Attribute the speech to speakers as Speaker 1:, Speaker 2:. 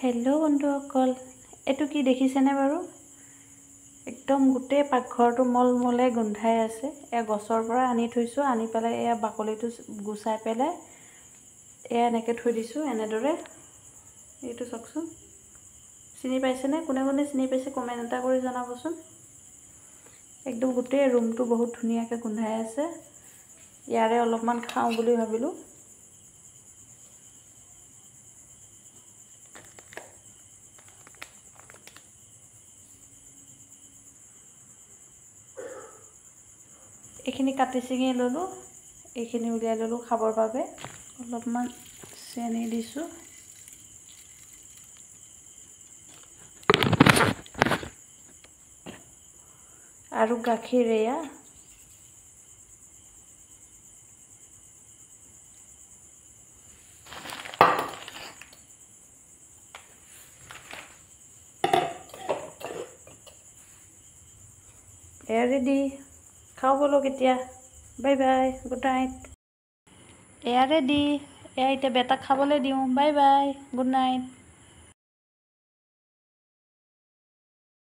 Speaker 1: Hello' বন্ধুসকল, এইটো কি দেখিছেনে বাৰু? একদম গোটেই পাকঘৰটো মলমলে গোন্ধাই আছে। এয়া গছৰ পৰা আনি থৈছোঁ, আনি পেলাই এয়া বাকলিটো গুচাই পেলাই এয়া এনেকৈ থৈ দিছোঁ এনেদৰে। এইটো চাওকচোন, চিনি পাইছেনে? কোনে কোনে চিনি পাইছে কমেণ্ট এটা কৰি জনাবচোন। একদম গোটেই ৰুমটো বহুত ধুনীয়াকৈ গোন্ধাই আছে। ইয়াৰে অলপমান খাওঁ বুলি ভাবিলোঁ। এইখিনি কাটি ছিঙি ল'লোঁ, এইখিনি উলিয়াই ল'লোঁ খাবৰ বাবে। অলপমান চেনি দিছোঁ। আৰু গাখীৰ এয়া। এয়া ৰেডি, খাওঁ ব'লক এতিয়া। Bye bye, good night. এয়া ৰেডি, এয়া এতিয়া বেটাক খাবলৈ দিওঁ। Bye bye, good night.